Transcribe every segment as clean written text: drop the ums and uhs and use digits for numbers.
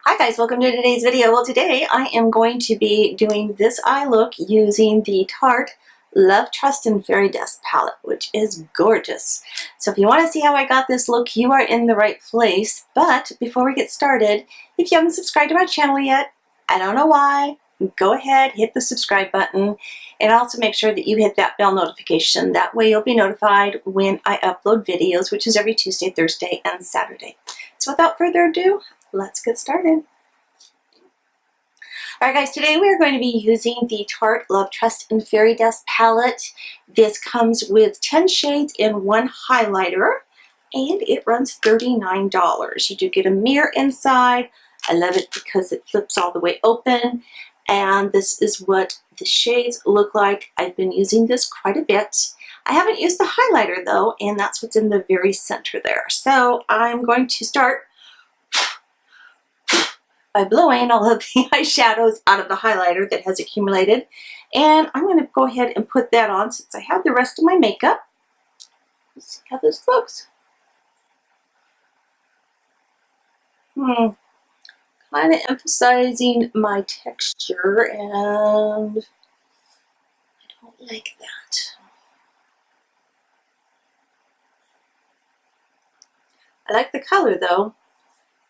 Hi guys, welcome to today's video. Well, today I am going to be doing this eye look using the Tarte Love, Trust, and Fairy Dust palette, which is gorgeous. So if you want to see how I got this look, you are in the right place. But before we get started, if you haven't subscribed to my channel yet, I don't know why, go ahead, hit the subscribe button, and also make sure that you hit that bell notification. That way you'll be notified when I upload videos, which is every Tuesday, Thursday, and Saturday. So without further ado, let's get started. Alright guys, today we are going to be using the Tarte Love, Trust, and Fairy Dust palette. This comes with 10 shades in one highlighter, and it runs $39. You do get a mirror inside. I love it because it flips all the way open, and this is what the shades look like. I've been using this quite a bit. I haven't used the highlighter though, and that's what's in the very center there. So I'm going to start by blowing all of the eyeshadows out of the highlighter that has accumulated. And I'm going to go ahead and put that on since I have the rest of my makeup. Let's see how this looks. Kind of emphasizing my texture, and I don't like that. I like the color though.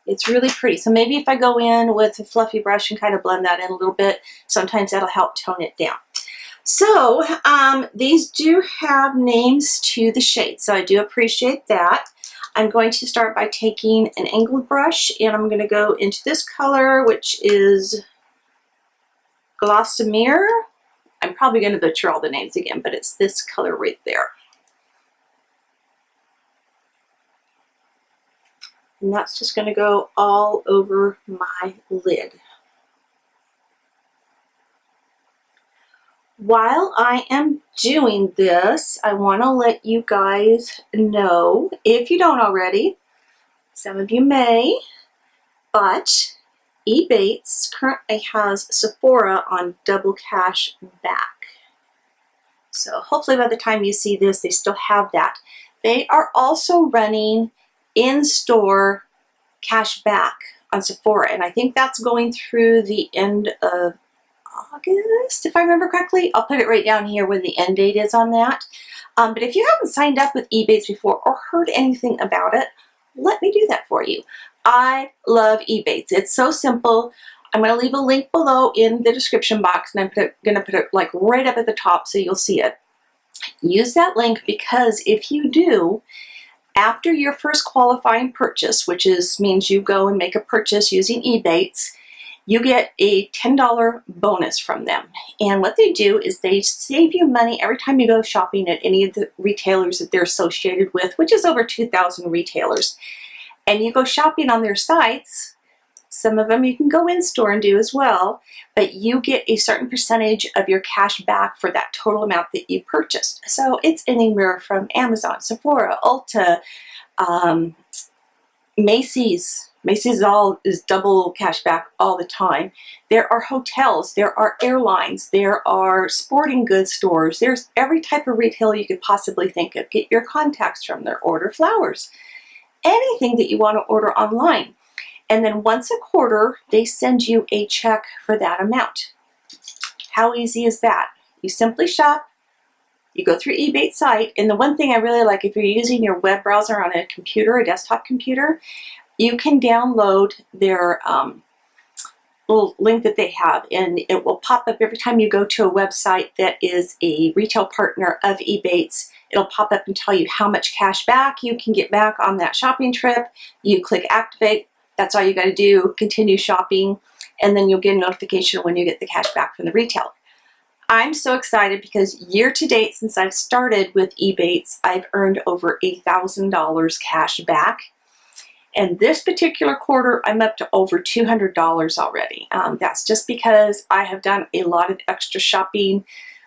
It's really pretty. So maybe if I go in with a fluffy brush and kind of blend that in a little bit, sometimes that'll help tone it down. So these do have names to the shades, so I do appreciate that. I'm going to start by taking an angled brush, and I'm going to go into this color, which is Gossamer. I'm probably going to butcher all the names again, but it's this color right there. And that's just going to go all over my lid. While I am doing this, I want to let you guys know, if you don't already, some of you may, but EBATES currently has Sephora on double cash back. So hopefully by the time you see this, they still have that. They are also running in-store cash back on Sephora, and I think that's going through the end of August, if I remember correctly. I'll put it right down here where the end date is on that. But if you haven't signed up with EBATES before or heard anything about it, let me do that for you. I love EBATES. It's so simple. I'm going to leave a link below in the description box, and I'm going to put it like right up at the top so you'll see it. Use that link, because if you do, after your first qualifying purchase, which means you go and make a purchase using EBATES, you get a $10 bonus from them. And what they do is they save you money every time you go shopping at any of the retailers that they're associated with, which is over 2,000 retailers. And you go shopping on their sites. Some of them you can go in store and do as well, but you get a certain percentage of your cash back for that total amount that you purchased. So it's anywhere from Amazon, Sephora, Ulta, Macy's. Macy's is double cash back all the time. There are hotels, there are airlines, there are sporting goods stores. There's every type of retailer you could possibly think of. Get your contacts from there, order flowers, anything that you want to order online. And then once a quarter, they send you a check for that amount. How easy is that? You simply shop, you go through EBATES site, and the one thing I really like, if you're using your web browser on a computer, a desktop computer, you can download their little link that they have, and it will pop up every time you go to a website that is a retail partner of EBATES. It'll pop up and tell you how much cash back you can get back on that shopping trip. You click activate. That's all you got to do, continue shopping, and then you'll get a notification when you get the cash back from the retailer. I'm so excited because year to date, since I've started with EBATES, I've earned over $1,000 cash back. And this particular quarter, I'm up to over $200 already. That's just because I have done a lot of extra shopping.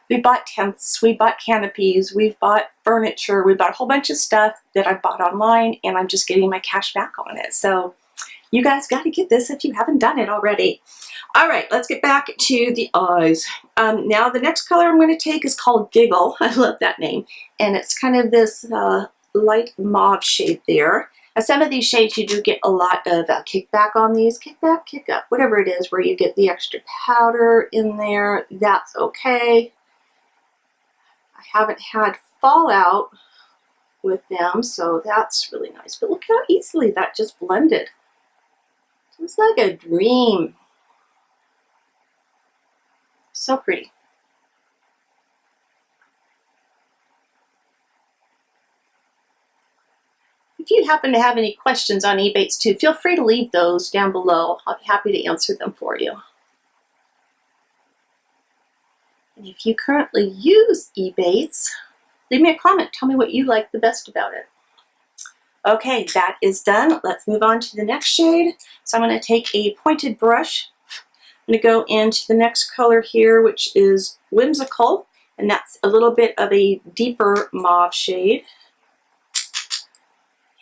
We bought tents, we bought canopies, we've bought furniture, we bought a whole bunch of stuff that I bought online, and I'm just getting my cash back on it. So you guys got to get this if you haven't done it already. All right, let's get back to the eyes. Now the next color I'm going to take is called Giggle. I love that name. And it's kind of this light mauve shade there. Some of these shades you do get a lot of kickback on these. Kickback, kick up, whatever it is, where you get the extra powder in there. That's okay. I haven't had fallout with them, so that's really nice. But look how easily that just blended. It's like a dream. So pretty. If you happen to have any questions on EBATES too, feel free to leave those down below. I'll be happy to answer them for you. And if you currently use EBATES, leave me a comment. Tell me what you like the best about it. Okay, that is done. Let's move on to the next shade. So I'm going to take a pointed brush. I'm going to go into the next color here, which is Whimsical, and that's a little bit of a deeper mauve shade.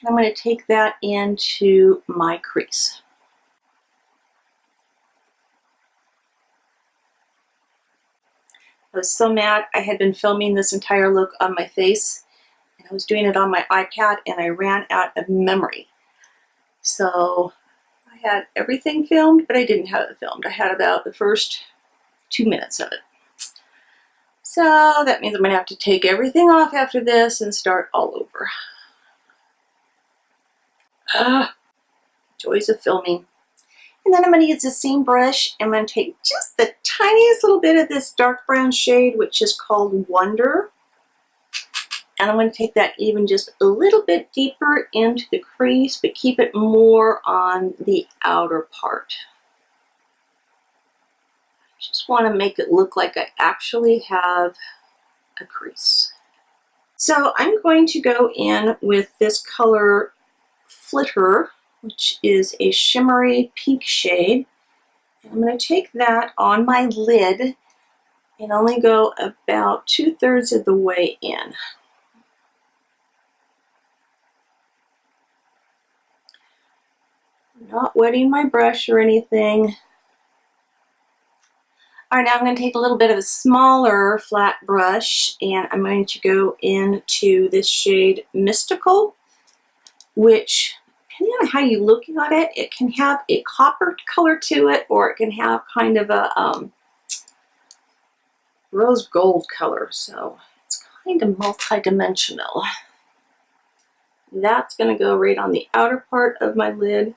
And I'm going to take that into my crease. I was so mad. I had been filming this entire look on my face, and I was doing it on my iPad, and I ran out of memory. So I had everything filmed, but I didn't have it filmed. I had about the first 2 minutes of it. So that means I'm going to have to take everything off after this and start all over. Joys of filming. And then I'm going to use the same brush. I'm going to take just the tiniest little bit of this dark brown shade, which is called Wonder. And I'm going to take that even just a little bit deeper into the crease, but keep it more on the outer part. I just want to make it look like I actually have a crease. So I'm going to go in with this color Flitter, which is a shimmery pink shade. And I'm going to take that on my lid and only go about 2/3 of the way in. Not wetting my brush or anything. All right, now I'm going to take a little bit of a smaller flat brush, and I'm going to go into this shade Mystical, which, depending on how you look at it, it can have a copper color to it, or it can have kind of a rose gold color. So it's kind of multi-dimensional. That's going to go right on the outer part of my lid.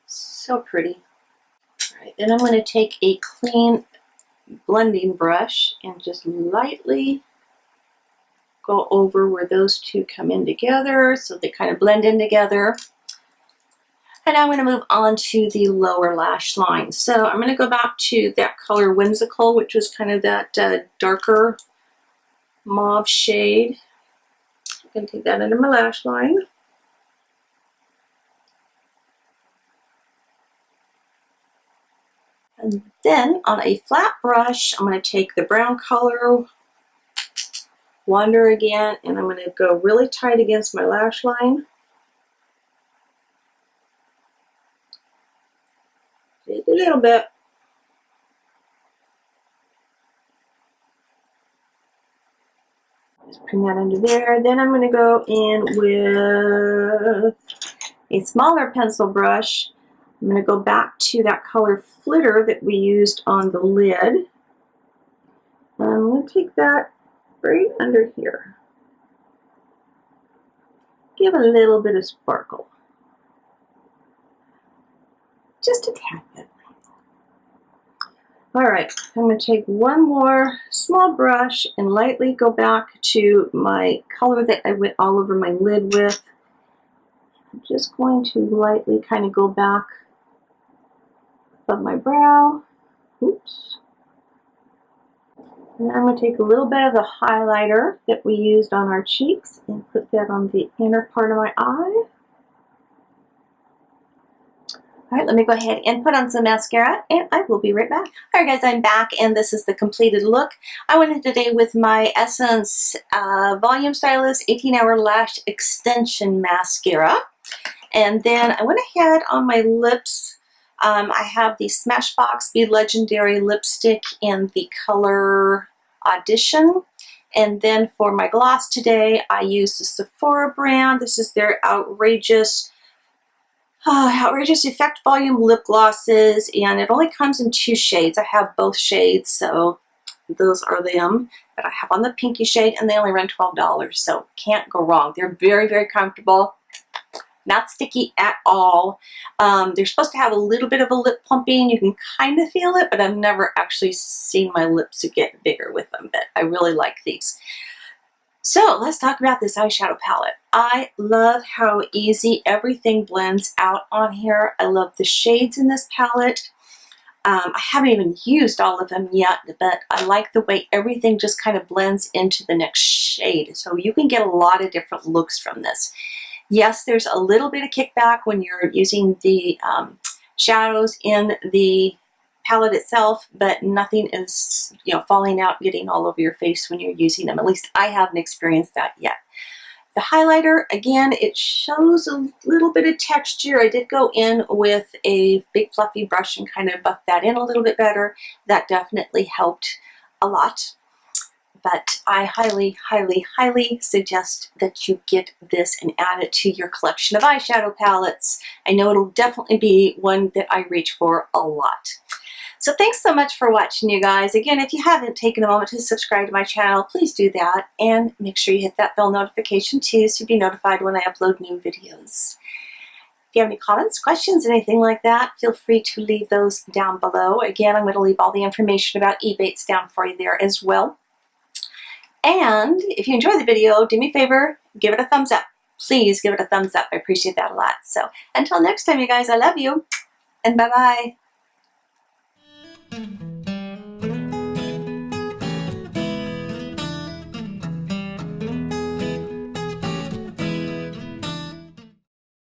So pretty. All right, then I'm going to take a clean blending brush and just lightly go over where those two come in together so they kind of blend in together. And now I'm going to move on to the lower lash line. So I'm going to go back to that color Whimsical, which was kind of that darker mauve shade. I'm going to take that under my lash line. And then on a flat brush, I'm going to take the brown color, Wonder again, and I'm going to go really tight against my lash line. Just a little bit. Just bring that under there. Then I'm going to go in with a smaller pencil brush. I'm going to go back to that color Flitter that we used on the lid. And I'm going to take that right under here. Give it a little bit of sparkle. Just a tad bit. All right, I'm going to take one more small brush and lightly go back to my color that I went all over my lid with. I'm just going to lightly kind of go back of my brow. Oops. And I'm going to take a little bit of the highlighter that we used on our cheeks and put that on the inner part of my eye. All right, let me go ahead and put on some mascara, and I will be right back. All right, guys, I'm back, and this is the completed look. I went in today with my Essence Volume Stylist 18-Hour Lash Extension Mascara. And then I went ahead on my lips. I have the Smashbox Be Legendary lipstick in the color Audition. And then for my gloss today, I use the Sephora brand. This is their Outrageous Effect Volume Lip Glosses, and it only comes in 2 shades. I have both shades, so those are them that I have on the pinky shade, and they only run $12, so can't go wrong. They're very, very comfortable. Not sticky at all. They're supposed to have a little bit of a lip plumping. You can kind of feel it, but I've never actually seen my lips get bigger with them, but I really like these. So let's talk about this eyeshadow palette. I love how easy everything blends out on here. I love the shades in this palette. I haven't even used all of them yet, but I like the way everything just kind of blends into the next shade. So you can get a lot of different looks from this. Yes, there's a little bit of kickback when you're using the shadows in the palette itself, but nothing is, you know, falling out, getting all over your face when you're using them. At least I haven't experienced that yet. The highlighter, again, it shows a little bit of texture. I did go in with a big fluffy brush and kind of buff that in a little bit better. That definitely helped a lot. But I highly, highly, highly suggest that you get this and add it to your collection of eyeshadow palettes. I know it'll definitely be one that I reach for a lot. So thanks so much for watching, you guys. Again, if you haven't taken a moment to subscribe to my channel, please do that. And make sure you hit that bell notification too, so you'll be notified when I upload new videos. If you have any comments, questions, anything like that, feel free to leave those down below. Again, I'm going to leave all the information about EBATES down for you there as well. And if you enjoyed the video, do me a favor, give it a thumbs up. Please give it a thumbs up. I appreciate that a lot. So until next time, you guys, I love you, and bye-bye.